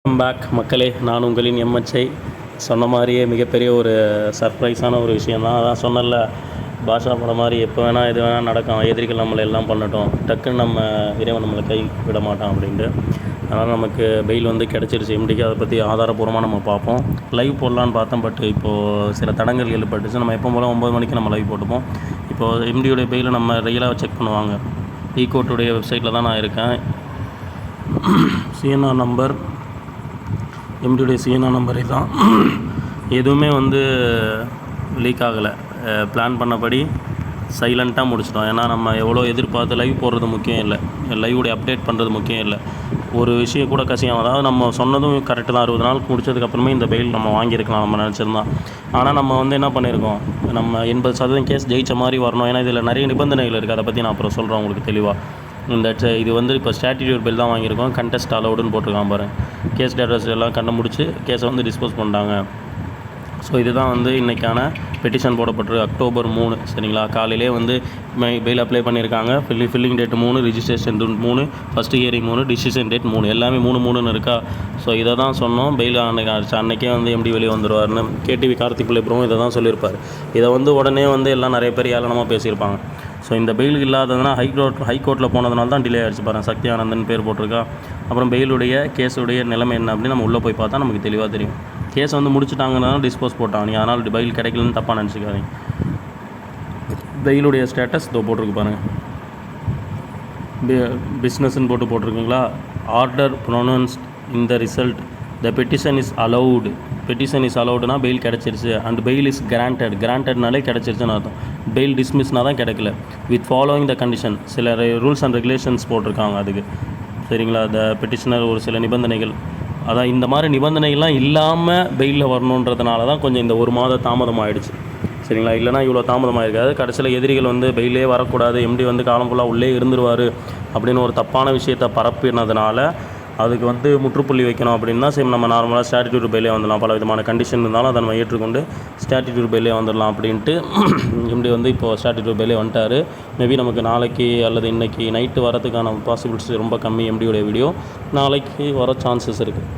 Welcome back மக்களே. நான் உங்களின் எம்எச்ஐ. சொன்ன மாதிரியே மிகப்பெரிய ஒரு சர்ப்ரைஸான ஒரு விஷயம் தான். அதான் சொன்னல, பாஷா படம் மாதிரி எப்போ வேணால் எது வேணால் நடக்கும், எதிரிகள் நம்மளை எல்லாம் பண்ணட்டும், டக்குன்னு நம்ம இறைவன் நம்மளை கை விட மாட்டான் அப்படின்ட்டு. அதனால் நமக்கு பெயில் வந்து கிடச்சிருச்சு எம்டிக்கு. அதை பற்றி ஆதாரப்பூர்வமாக நம்ம பார்ப்போம். லைவ் போடலான்னு பார்த்தோம், பட் இப்போது சில தடங்கள் ஏற்பட்டுச்சு. நம்ம எப்போ போல் 9 மணிக்கு நம்ம லைவ் போட்டுப்போம். இப்போது எம்டியோடைய பெயிலை நம்ம ரெகுலராக செக் பண்ணுவாங்க. ஈகோட்டுடைய வெப்சைட்டில் தான் நான் இருக்கேன். சிஎன்ஆர் நம்பர், எம்டியுடைய சிஎன்ஆர் நம்பரே தான். எதுவுமே வந்து லீக் ஆகலை. பிளான் பண்ணபடி சைலண்ட்டாக முடிச்சிட்டோம். ஏன்னா நம்ம எவ்வளோ எதிர்பார்த்து லைவ் போடுறது முக்கியம் இல்லை, லைவுடைய அப்டேட் பண்ணுறது முக்கியம் இல்லை. ஒரு விஷயம் கூட கசியாமல், அதாவது நம்ம சொன்னதும் கரெக்டு தான். 60 நாள் முடிச்சதுக்கப்புறமே இந்த பெயில் நம்ம வாங்கியிருக்கலாம் நம்ம நினச்சிருந்தோம். ஆனால் நம்ம வந்து என்ன பண்ணியிருக்கோம், நம்ம 80% கேஸ் ஜெயித்த மாதிரி வரணும். ஏன்னா இதில் நிறைய நிபந்தனைகள் இருக்குது. அதை பற்றி நான் அப்புறம் சொல்கிறேன் உங்களுக்கு தெளிவாக. இது வந்து இப்போ ஸ்டாட்யூட்டரி பெயில் தான் வாங்கியிருக்கோம். கண்டெஸ்ட் அலவுடுன்னு போட்டிருக்கான் பாருங்கள். கேஸ் டேட்டர்ஸ் எல்லாம் கண்டுபிடிச்சி கேஸை வந்து டிஸ்போஸ் பண்ணிட்டாங்க. ஸோ இதுதான் வந்து இன்றைக்கான பெட்டிஷன் போடப்பட்டிருக்கு. அக்டோபர் 3 சரிங்களா. காலையிலே வந்து பெயில் அப்ளை பண்ணியிருக்காங்க. Filling date 3, registration 3, first hearing 3, decision date 3, எல்லாமே 3 இருக்கா. ஸோ இதை தான் சொன்னோம். பெயில் அன்றைக்கே வந்து எம்டி வெளியே வந்துடுவார்னு கேடிவி கார்த்திக் பிள்ளை ப்ரோவும் இதை தான் சொல்லியிருப்பார். இதை வந்து உடனே வந்து எல்லாம் நிறைய பேர் ஏளனமாக பேசியிருப்பாங்க. ஸோ இந்த பெயில் இல்லாததுனா ஹைகோர்ட்டில் போனதுனால தான் டிலே ஆகிடுச்சு பாருங்கள். சக்தி ஆனந்தன் பேர் போட்டிருக்கா. அப்புறம் பெயிலுடைய கேஸுடைய நிலைமை என்ன அப்படின்னு நம்ம உள்ளே போய் பார்த்தா நமக்கு தெளிவாக தெரியும். கேஸ் வந்து முடிச்சுட்டாங்கன்னாலும் டிஸ்போஸ் போட்டாங்க. நீங்கள் அதனால் பெயில் கிடைக்கலன்னு தப்பாக நினச்சிக்காதீங்க. பெயிலுடைய ஸ்டேட்டஸ் இதோ போட்டிருக்கு பாருங்கள். பிஸ்னஸ்ன்னு போட்டிருக்குங்களா. Order pronounced in the result the petition is allowed. Petition is அலவுடுனா பெயில் கிடச்சிருச்சு. அண்ட் பெயில் இஸ் கிராண்டட்னாலே கிடச்சிருச்சுன்னு அர்த்தம். பெயில் டிஸ்மிஸ்னால் தான் கிடைக்கல. வித் ஃபாலோவிங் த கண்டிஷன், சில ரூல்ஸ் அண்ட் ரெகுலேஷன்ஸ் போட்டிருக்காங்க அதுக்கு சரிங்களா. த பெட்டிஷனர் ஒரு சில நிபந்தனைகள், அதான் இந்த மாதிரி நிபந்தனைகள்லாம் இல்லாமல் பெயிலில் வரணுன்றதுனால தான் கொஞ்சம் இந்த 1 மாத தாமதம் ஆகிடுச்சு சரிங்களா. இல்லைனா இவ்வளோ தாமதமாக இருக்காது. கடைசியில் எதிரிகள் வந்து பெயிலே வரக்கூடாது, எம்டி வந்து காலம் ஃபுல்லாக உள்ளே இருந்துருவார் அப்படின்னு ஒரு தப்பான விஷயத்தை பரப்பினதுனால அதுக்கு வந்து முற்றுப்புள்ளி வைக்கணும் அப்படின்னா சரி நம்ம நார்மலாக ஸ்டாட்யூட்டரி பெயிலே வந்துடலாம். பல விதமான கண்டிஷன் இருந்தாலும் அதை நம்ம ஏற்றுக்கொண்டு ஸ்டாட்யூட்டரி பெயிலே வந்துடலாம் அப்படின்ட்டு எம்டி வந்து இப்போது ஸ்டாட்யூட்டரி பெயிலே வந்துட்டார். மேபி நமக்கு நாளைக்கு அல்லது இன்றைக்கி நைட்டு வரதுக்கான பாசிபிலிட்டிஸ் ரொம்ப கம்மி. எம்டியோடைய வீடியோ நாளைக்கு வர சான்சஸ் இருக்குது.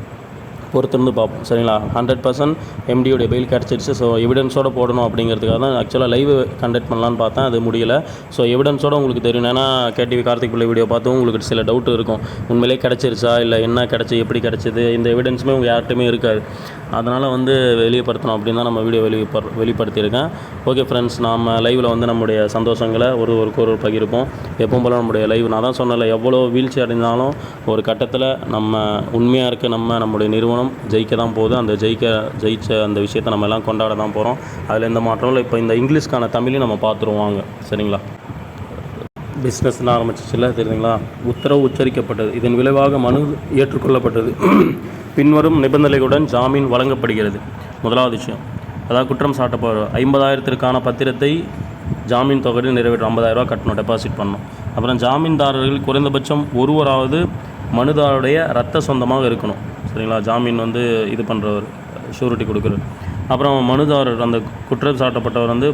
பொறுத்திருந்து பார்ப்போம் சரிங்களா. 100% எம்டியோடைய பெயில் கிடச்சிருச்சு. ஸோ எவிடன்ஸோடு போடணும் அப்படிங்கிறதுக்காக தான் ஆக்சுவலாக லைவ் கண்டக்ட் பண்ணலான்னு பார்த்தேன், அது முடியலை. ஸோ எவிடன்ஸோடு உங்களுக்கு தெரியும். ஏன்னா கேடிவி கார்த்திக் பிள்ளை வீடியோ பார்த்து உங்களுக்கு சில டவுட் இருக்கும், உண்மையிலே கிடச்சிருச்சா இல்லை என்ன கிடச்சி எப்படி கிடச்சிது, இந்த எவிடன்ஸுமே உங்கள் யார்கிட்டையுமே இருக்காது. அதனால் வந்து வெளிப்படுத்தணும் அப்படின்னு தான் நம்ம வீடியோ வெளிப்படுத்தியிருக்கேன். ஓகே ஃப்ரெண்ட்ஸ், நாம் லைவில் வந்து நம்முடைய சந்தோஷங்களை ஒரு பகிர்ப்போம். எப்பவும் போல் நம்முடைய லைவ் நான் தான் சொன்னல, எவ்வளோ வீழ்ச்சி அடைந்தாலும் ஒரு கட்டத்தில் நம்ம உண்மையாக இருக்க நம்முடைய நிறுவனம் ஜெயிக்க தான் போகுது. அந்த ஜெயிச்ச அந்த விஷயத்தை நம்ம எல்லாம் கொண்டாட தான் போகிறோம். அதில் எந்த மாற்றமும் இல்லை. இப்போ இந்த இங்கிலீஷ்க்கான தமிழையும் நம்ம பார்த்துருவாங்க சரிங்களா. பிஸ்னஸ்ன்னு ஆரம்பிச்சிச்சுல தெரியுதுங்களா. உத்தரவு உச்சரிக்கப்பட்டது. இதன் விளைவாக மனு ஏற்றுக்கொள்ளப்பட்டது. பின்வரும் நிபந்தனைகளுடன் ஜாமீன் வழங்கப்படுகிறது. முதலாவது விஷயம், அதாவது குற்றம் சாட்டப்படுற 50,000த்திற்கான பத்திரத்தை ஜாமீன் தொகையில் நிறைவேற்ற 50,000 ரூபா கட்டணும், டெபாசிட் பண்ணணும். அப்புறம் ஜாமீன்தாரர்கள் குறைந்தபட்சம் ஒருவராவது மனுதாருடைய இரத்த சொந்தமாக இருக்கணும் சரிங்களா. ஜாமீன் வந்து இது பண்ணுறவர், ஷூரிட்டி கொடுக்குறது. அப்புறம் மனுதாரர், அந்த குற்றம் சாட்டப்பட்டவர் வந்து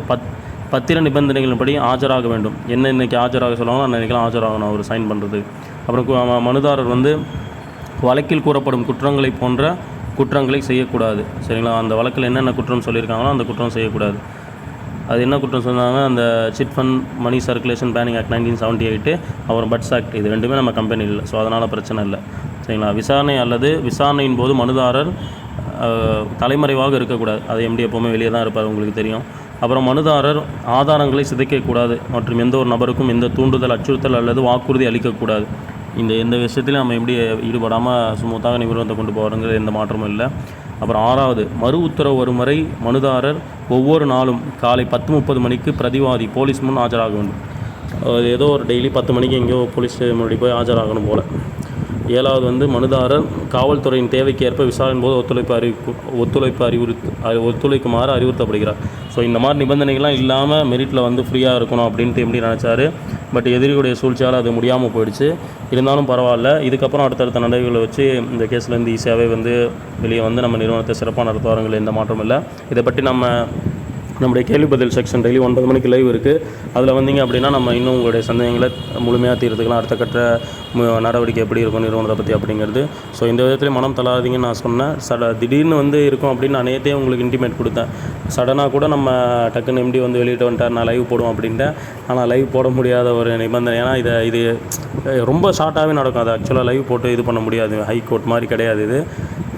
பத்திர நிபந்தனைகளின்படி ஆஜராக வேண்டும். என்ன இன்றைக்கி ஆஜராக சொல்லுவாங்களோ அன்றைக்கெல்லாம் ஆஜராகணும் அவர் சைன் பண்ணுறது. அப்புறம் மனுதாரர் வந்து வழக்கில் கூறப்படும் குற்றங்களை போன்ற குற்றங்களை செய்யக்கூடாது சரிங்களா. அந்த வழக்கில் என்னென்ன குற்றம் சொல்லியிருக்காங்களோ அந்த குற்றம் செய்யக்கூடாது. அது என்ன குற்றம் சொன்னாங்க, அந்த chit fund money circulation banning act 1978, அப்புறம் பட்ஸ் ஆக்ட், இது ரெண்டுமே நம்ம கம்பெனி இல்லை. ஸோ அதனால் பிரச்சனை இல்லை சரிங்களா. விசாரணை அல்லது விசாரணையின் போது மனுதாரர் தலைமறைவாக இருக்கக்கூடாது. அது எம்டி எப்போவுமே வெளியே தான் இருப்பார், உங்களுக்கு தெரியும். அப்புறம் மனுதாரர் ஆதாரங்களை சிதைக்கக்கூடாது மற்றும் எந்த ஒரு நபருக்கும் எந்த தூண்டுதல், அச்சுறுத்தல் அல்லது வாக்குறுதி அளிக்கக்கூடாது. எந்த விஷயத்திலையும் நம்ம எப்படி ஈடுபடாமல் ஸ்மூத்தாக நிறுவனத்தை கொண்டு போகிறோங்கிறது எந்த மாற்றமும் இல்லை. அப்புறம் 6வது, மறு உத்தரவு வரும் வரை மனுதாரர் ஒவ்வொரு நாளும் காலை 10:30 மணிக்கு பிரதிவாதி போலீஸ் முன் ஆஜராக வேண்டும். ஏதோ ஒரு டெய்லி 10 மணிக்கு எங்கேயோ போலீஸ் முன்னாடி போய் ஆஜராகணும் போல். 7வது வந்து மனுதாரர் காவல்துறையின் தேவைக்கு ஏற்ப விசாரணையின் போது ஒத்துழைக்குமாறு அறிவுறுத்தப்படுகிறார். ஸோ இந்த மாதிரி நிபந்தனைகள்லாம் இல்லாமல் மெரிட்டில் வந்து ஃப்ரீயாக இருக்கணும் அப்படின்ட்டு எப்படி நினச்சாரு. பட் எதிரிகளுடைய சூழ்ச்சியால் அது முடியாமல் போயிடுச்சு. இருந்தாலும் பரவாயில்ல, இதுக்கப்புறம் அடுத்தடுத்த நடவடிக்கைகளை வச்சு இந்த கேஸ்லேருந்து ஈஸியாகவே வந்து வெளியே வந்து நம்ம நிறுவனத்தை சிறப்பாக நடத்துவாருங்கிற எந்த மாற்றமும் இல்லை. இதை பற்றி நம்ம நம்முடைய கேள்வி பதில் செக்ஷன் டெய்லி 9 மணிக்கு லைவ் இருக்குது. அதில் வந்தீங்க அப்படின்னா நம்ம இன்னும் உங்களுடைய சந்தேகங்களை முழுமையாக தீர்த்துக்கலாம். அடுத்த கட்ட நடவடிக்கை எப்படி இருக்கும் நிறுவனத்தை பற்றி அப்படிங்கிறது. ஸோ இந்த விதத்துலேயும் மனம் தள்ளாதீங்கன்னு நான் சொன்னேன். திடீர்னு வந்து இருக்கும் அப்படின்னு நான் நேற்றே உங்களுக்கு இன்டிமேட் கொடுத்தேன். சடனாக கூட நம்ம டக்குன்னு எம்டி வந்து வெளியிட்டு வந்துட்டார், நான் லைவ் போடுவோம் அப்படின்ட்டேன். ஆனால் லைவ் போட முடியாத ஒரு நிபந்தனை. ஏன்னா இது ரொம்ப ஷார்ட்டாகவே நடக்கும். அது ஆக்சுவலாக லைவ் போட்டு இது பண்ண முடியாது. ஹைகோர்ட் மாதிரி கிடையாது இது.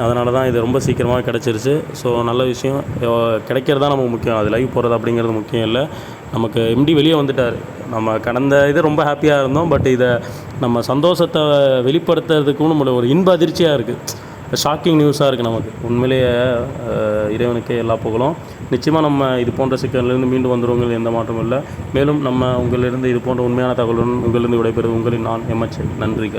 அதனால தான் இது ரொம்ப சீக்கிரமாக கிடச்சிருச்சு. ஸோ நல்ல விஷயம். கிடைக்கிறது தான் நமக்கு முக்கியம். அது லைவ் போகிறது அப்படிங்கிறது முக்கியம் இல்லை. நமக்கு எம்டி வெளியே வந்துட்டார். நம்ம கடந்த இது ரொம்ப ஹாப்பியாக இருந்தோம். பட் இதை நம்ம சந்தோஷத்தை வெளிப்படுத்துறதுக்கும் நம்மளோட ஒரு இன்ப அதிர்ச்சியாக இருக்குது. ஷாக்கிங் நியூஸாக இருக்குது நமக்கு. உண்மையிலேயே இறைவனுக்கே எல்லா புகழும். நிச்சயமாக நம்ம இது போன்ற சிக்கலிலிருந்து மீண்டு வந்துடுவோங்கிறது எந்த மாற்றமும் இல்லை. மேலும் நம்ம உங்களிலிருந்து இது போன்ற உண்மையான தகவலுடன் உங்களிலிருந்து விடைபெறுவது உங்களின் நான் MHI. நன்றிகள்.